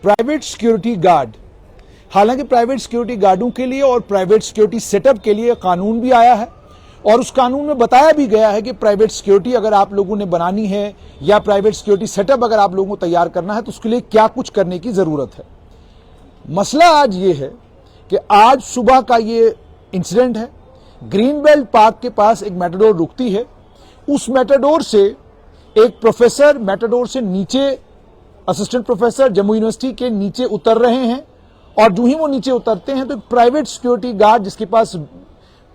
Private security guard, हालांकि private security गार्डों के लिए और प्राइवेट सिक्योरिटी सेटअप के लिए कानून भी आया है और उस कानून में बताया भी गया है कि प्राइवेट सिक्योरिटी अगर आप लोगों ने बनानी है या प्राइवेट सिक्योरिटी सेटअप अगर आप लोगों को तैयार करना है तो उसके लिए क्या कुछ करने की जरूरत है। मसला आज ये है कि आज सुबह का ये इंसिडेंट है, ग्रीन बेल्ट पार्क के पास एक मेटाडोर रुकती है, उस मेटाडोर से एक प्रोफेसर मेटाडोर से नीचे, असिस्टेंट प्रोफेसर जम्मू यूनिवर्सिटी के नीचे उतर रहे हैं और जो ही वो नीचे उतरते हैं तो एक प्राइवेट सिक्योरिटी गार्ड जिसके पास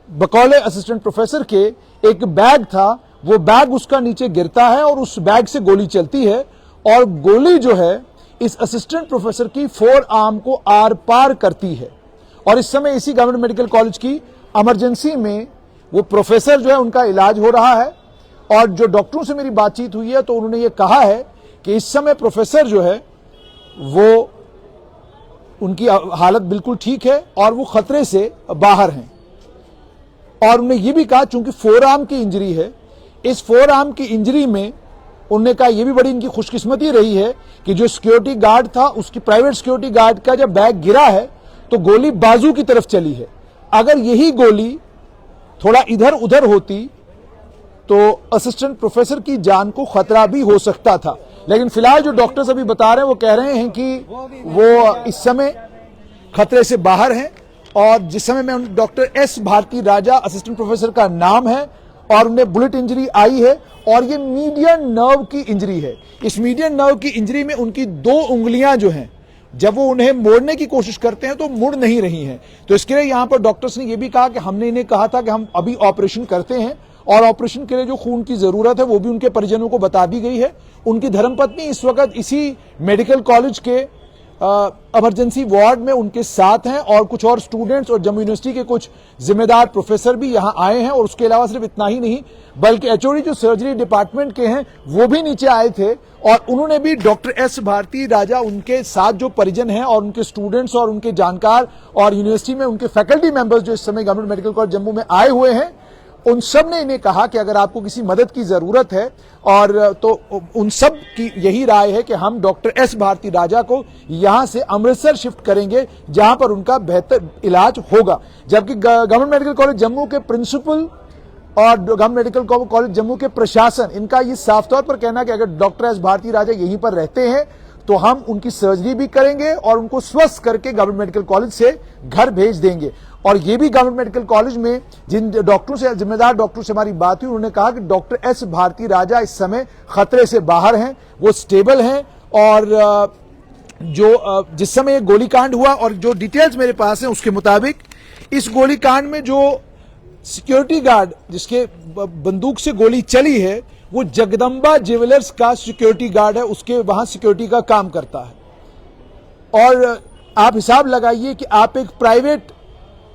बकौले असिस्टेंट प्रोफेसर के एक बैग था, वो बैग उसका नीचे गिरता है और उस बैग से गोली चलती है और गोली जो है इस असिस्टेंट प्रोफेसर की फोर आर्म को आर पार करती है। और इस समय इसी गवर्नमेंट मेडिकल कॉलेज की इमरजेंसी में वो प्रोफेसर जो है उनका इलाज हो रहा है और जो डॉक्टरों से मेरी बातचीत हुई है तो उन्होंने ये कहा है कि इस समय प्रोफेसर जो है वो, उनकी हालत बिल्कुल ठीक है और वो खतरे से बाहर हैं। और उन्होंने ये भी कहा चूंकि फोर आर्म की इंजरी है, इस फोर आर्म की इंजरी में उन्होंने कहा यह भी बड़ी इनकी खुशकिस्मती रही है कि जो सिक्योरिटी गार्ड था उसकी, प्राइवेट सिक्योरिटी गार्ड का जब बैग गिरा है तो गोली बाजू की तरफ चली है। अगर यही गोली थोड़ा इधर उधर होती तो असिस्टेंट प्रोफेसर की जान को खतरा भी हो सकता था। लेकिन फिलहाल जो डॉक्टर्स अभी बता रहे हैं वो कह रहे हैं कि वो इस समय खतरे से बाहर हैं। और जिस समय में डॉक्टर एस भारती राजा असिस्टेंट प्रोफेसर का नाम है और उन्हें बुलेट इंजरी आई है और ये मीडियन नर्व की इंजरी है। इस मीडियन नर्व की इंजरी में उनकी दो उंगलियां जो हैं जब वो उन्हें मोड़ने की कोशिश करते हैं तो मुड़ नहीं रही हैं। तो इसके लिए यहां पर डॉक्टर्स ने यह भी कहा कि हमने इन्हें कहा था कि हम अभी ऑपरेशन करते हैं और ऑपरेशन के लिए जो खून की जरूरत है वो भी उनके परिजनों को बता दी गई है। उनकी धर्मपत्नी इस वक्त इसी मेडिकल कॉलेज के इमरजेंसी वार्ड में उनके साथ हैं और कुछ और स्टूडेंट्स और जम्मू यूनिवर्सिटी के कुछ जिम्मेदार प्रोफेसर भी यहां आए हैं। और उसके अलावा सिर्फ इतना ही नहीं बल्कि एचओडी जो सर्जरी डिपार्टमेंट के हैं वो भी नीचे आए थे और उन्होंने भी डॉक्टर एस भारती राजा, उनके साथ जो परिजन हैं और उनके स्टूडेंट्स और उनके जानकार और यूनिवर्सिटी में उनके फैकल्टी मेंबर्स जो इस समय गवर्नमेंट मेडिकल कॉलेज जम्मू में आए हुए हैं, उन सब ने इन्हें कहा कि अगर आपको किसी मदद की जरूरत है और तो उन सब की यही राय है कि हम डॉक्टर एस भारती राजा को यहां से अमृतसर शिफ्ट करेंगे जहां पर उनका बेहतर इलाज होगा। जबकि गवर्नमेंट मेडिकल कॉलेज जम्मू के प्रिंसिपल और गवर्नमेंट मेडिकल कॉलेज जम्मू के प्रशासन, इनका ये साफ तौर पर कहना है कि अगर डॉक्टर एस भारती राजा यहीं पर रहते हैं तो हम उनकी सर्जरी भी करेंगे और उनको स्वस्थ करके गवर्नमेंट मेडिकल कॉलेज से घर भेज देंगे। और ये भी गवर्नमेंट मेडिकल कॉलेज में जिन डॉक्टरों से, जिम्मेदार डॉक्टरों से हमारी बात हुई, उन्होंने कहा कि डॉक्टर एस भारती राजा इस समय खतरे से बाहर हैं, वो स्टेबल हैं। और जो जिस समय ये गोलीकांड हुआ और जो डिटेल्स मेरे पास हैं उसके मुताबिक इस गोलीकांड में जो सिक्योरिटी गार्ड जिसके बंदूक से गोली चली है वो जगदम्बा ज्वेलर्स का सिक्योरिटी गार्ड है, उसके वहां सिक्योरिटी का काम करता है। और आप हिसाब लगाइए कि आप एक प्राइवेट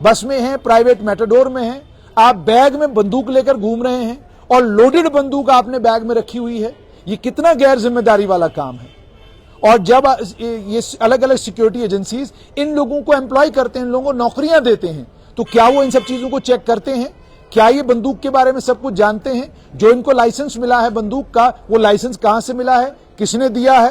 बस में हैं, प्राइवेट मेटाडोर में हैं, आप बैग में बंदूक लेकर घूम रहे हैं और लोडेड बंदूक आपने बैग में रखी हुई है, ये कितना गैर जिम्मेदारी वाला काम है। और जब ये अलग अलग सिक्योरिटी एजेंसीज इन लोगों को एम्प्लॉय करते हैं, इन लोगों को नौकरियां देते हैं, तो क्या वो इन सब चीजों को चेक करते हैं? क्या ये बंदूक के बारे में सब कुछ जानते हैं? जो इनको लाइसेंस मिला है बंदूक का, वो लाइसेंस कहां से मिला है, किसने दिया है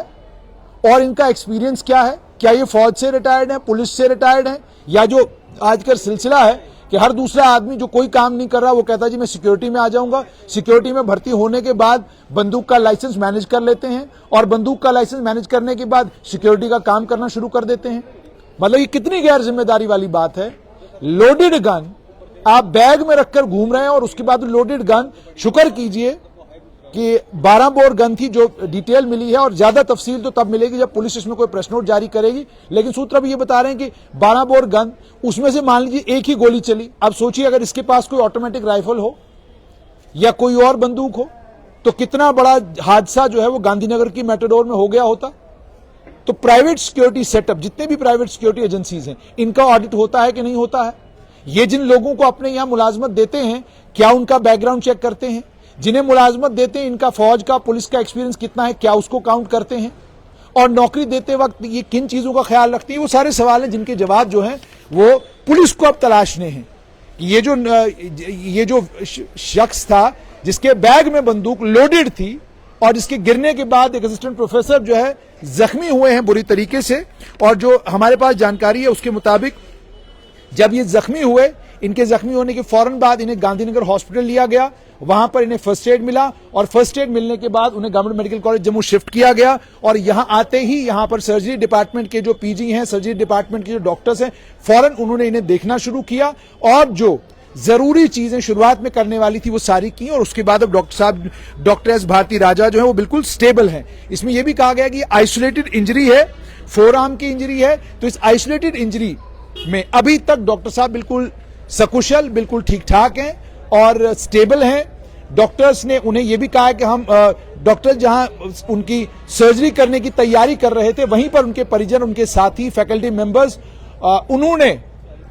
और इनका एक्सपीरियंस क्या है? क्या ये फौज से रिटायर्ड है, पुलिस से रिटायर्ड है, या जो आजकल सिलसिला है कि हर दूसरा आदमी जो कोई काम नहीं कर रहा वो कहता है जी मैं सिक्योरिटी में आ जाऊंगा, सिक्योरिटी में भर्ती होने के बाद बंदूक का लाइसेंस मैनेज कर लेते हैं और बंदूक का लाइसेंस मैनेज करने के बाद सिक्योरिटी का काम करना शुरू कर देते हैं। मतलब ये कितनी गैर जिम्मेदारी वाली बात है। लोडेड गन आप बैग में रखकर घूम रहे हैं और उसके बाद लोडेड गन, शुक्र कीजिए कि 12 बोर गन थी जो डिटेल मिली है और ज्यादा तफसील तो तब मिलेगी जब पुलिस इसमें कोई प्रेस नोट जारी करेगी। लेकिन सूत्र भी ये बता रहे हैं कि 12 बोर गन, उसमें से मान लीजिए एक ही गोली चली। अब सोचिए अगर इसके पास कोई ऑटोमेटिक राइफल हो या कोई और बंदूक हो तो कितना बड़ा हादसा जो है वो गांधीनगर की मेटाडोर में हो गया होता। तो प्राइवेट सिक्योरिटी सेटअप, जितने भी प्राइवेट सिक्योरिटी एजेंसीज हैं, इनका ऑडिट होता है कि नहीं होता है? ये जिन लोगों को अपने यहां मुलाजमत देते हैं क्या उनका बैकग्राउंड चेक करते हैं? जिन्हें मुलाजमत देते हैं इनका फौज का, पुलिस का एक्सपीरियंस कितना है, क्या उसको काउंट करते हैं? और नौकरी देते वक्त ये किन चीजों का ख्याल रखती है? वो सारे सवाल हैं जिनके जवाब जो हैं वो पुलिस को अब तलाशने हैं। ये जो शख्स था जिसके बैग में बंदूक लोडेड थी और जिसके गिरने के बाद एक असिस्टेंट प्रोफेसर जो है जख्मी हुए हैं बुरी तरीके से। और जो हमारे पास जानकारी है उसके मुताबिक जब ये जख्मी हुए, इनके जख्मी होने के फौरन बाद इन्हें गांधीनगर हॉस्पिटल लिया गया, वहां पर इन्हें फर्स्ट एड मिला और फर्स्ट एड मिलने के बाद उन्हें government medical college Jammu shift किया गया। और यहां आते ही यहां पर सर्जरी डिपार्टमेंट के जो पीजी हैं, सर्जरी डिपार्टमेंट के जो डॉक्टर्स हैं, फौरन उन्होंने इन्हें देखना शुरू किया और जो जरूरी चीजें शुरुआत में करने वाली थी वो सारी की। और उसके बाद अब डॉक्टर एस भारती राजा जो है वो बिल्कुल स्टेबल हैं। इसमें यह भी कहा गया कि आइसोलेटेड इंजरी है, फोरआर्म की इंजरी है, तो इस आइसोलेटेड इंजरी में अभी तक डॉक्टर साहब बिल्कुल सकुशल, बिल्कुल ठीक ठाक हैं और स्टेबल हैं। डॉक्टर्स ने उन्हें यह भी कहा कि हम डॉक्टर जहां उनकी सर्जरी करने की तैयारी कर रहे थे, वहीं पर उनके परिजन, उनके साथी, फैकल्टी मेंबर्स, उन्होंने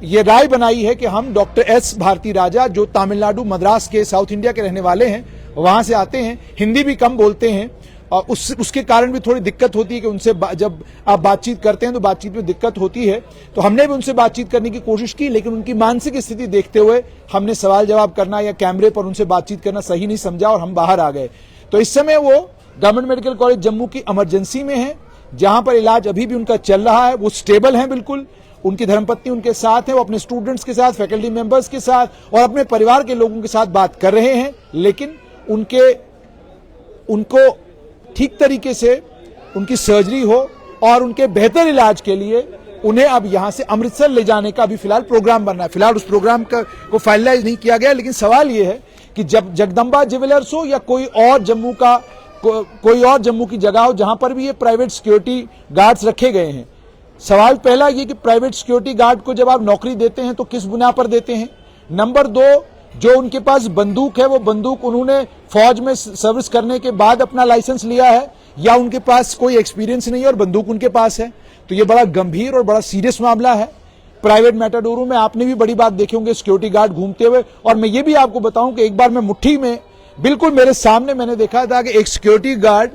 ये राय बनाई है कि हम डॉक्टर एस भारती राजा जो तमिलनाडु मद्रास के साउथ इंडिया के रहने वाले हैं, वहां से आते हैं, हिंदी भी कम बोलते हैं और उसके कारण भी थोड़ी दिक्कत होती है कि उनसे जब आप बातचीत करते हैं तो बातचीत में दिक्कत होती है। तो हमने भी उनसे बातचीत करने की कोशिश की, लेकिन उनकी मानसिक स्थिति देखते हुए हमने सवाल जवाब करना या कैमरे पर उनसे बातचीत करना सही नहीं समझा और हम बाहर आ गए। तो इस समय वो गवर्नमेंट मेडिकल कॉलेज जम्मू की इमरजेंसी में है, जहां पर इलाज अभी भी उनका चल रहा है। वो स्टेबल है बिल्कुल, उनकी धर्मपत्नी उनके साथ है, वो अपने स्टूडेंट्स के साथ, फैकल्टी मेंबर्स के साथ और अपने परिवार के लोगों के साथ बात कर रहे हैं। लेकिन उनको ठीक तरीके से उनकी सर्जरी हो और उनके बेहतर इलाज के लिए उन्हें अब यहां से अमृतसर ले जाने का अभी फिलहाल प्रोग्राम बन रहा है। फिलहाल उस प्रोग्राम को फाइनलाइज नहीं किया गया, लेकिन सवाल यह है कि जब जगदम्बा ज्वेलर्स हो या कोई और जम्मू की जगह हो जहां पर भी ये प्राइवेट सिक्योरिटी गार्ड्स रखे गए हैं, सवाल पहला ये कि प्राइवेट सिक्योरिटी गार्ड को जब आप नौकरी देते हैं तो किस बुनियाद पर देते हैं। नंबर 2, जो उनके पास बंदूक है वो बंदूक उन्होंने फौज में सर्विस करने के बाद अपना लाइसेंस लिया है या उनके पास कोई एक्सपीरियंस नहीं है और बंदूक उनके पास है। तो ये बड़ा गंभीर और बड़ा सीरियस मामला है। प्राइवेट मैटाडोरों में आपने भी बड़ी बात देखे होंगे सिक्योरिटी गार्ड घूमते हुए। और मैं ये भी आपको बताऊं कि एक बार मैं मुट्ठी में बिल्कुल मेरे सामने मैंने देखा था कि एक सिक्योरिटी गार्ड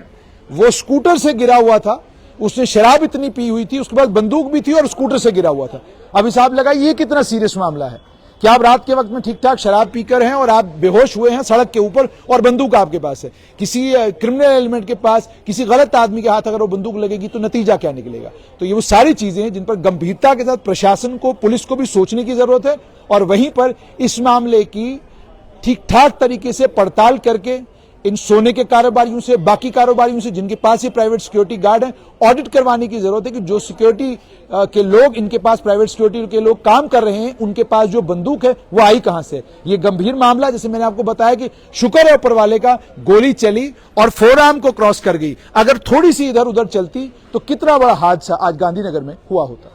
वो स्कूटर से गिरा हुआ था, उसने शराब इतनी पी हुई थी, उसके पास बंदूक भी थी और स्कूटर से गिरा हुआ था। अब हिसाब लगाइए ये कितना सीरियस मामला है कि आप रात के वक्त में ठीक ठाक शराब पीकर हैं और आप बेहोश हुए हैं सड़क के ऊपर और बंदूक आपके पास है। किसी क्रिमिनल एलिमेंट के पास, किसी गलत आदमी के हाथ अगर वो बंदूक लगेगी तो नतीजा क्या निकलेगा। तो ये वो सारी चीजें हैं जिन पर गंभीरता के साथ प्रशासन को, पुलिस को भी सोचने की जरूरत है और वहीं पर इस मामले की ठीक ठाक तरीके से पड़ताल करके इन सोने के कारोबारियों से, बाकी कारोबारियों से जिनके पास ये प्राइवेट सिक्योरिटी गार्ड है, ऑडिट करवाने की जरूरत है कि जो सिक्योरिटी के लोग, इनके पास प्राइवेट सिक्योरिटी के लोग काम कर रहे हैं, उनके पास जो बंदूक है वो आई कहां से। ये गंभीर मामला, जैसे मैंने आपको बताया कि शुक्र है ऊपर वाले का, गोली चली और फोरआर्म को क्रॉस कर गई। अगर थोड़ी सी इधर उधर चलती तो कितना बड़ा हादसा आज गांधीनगर में हुआ होता।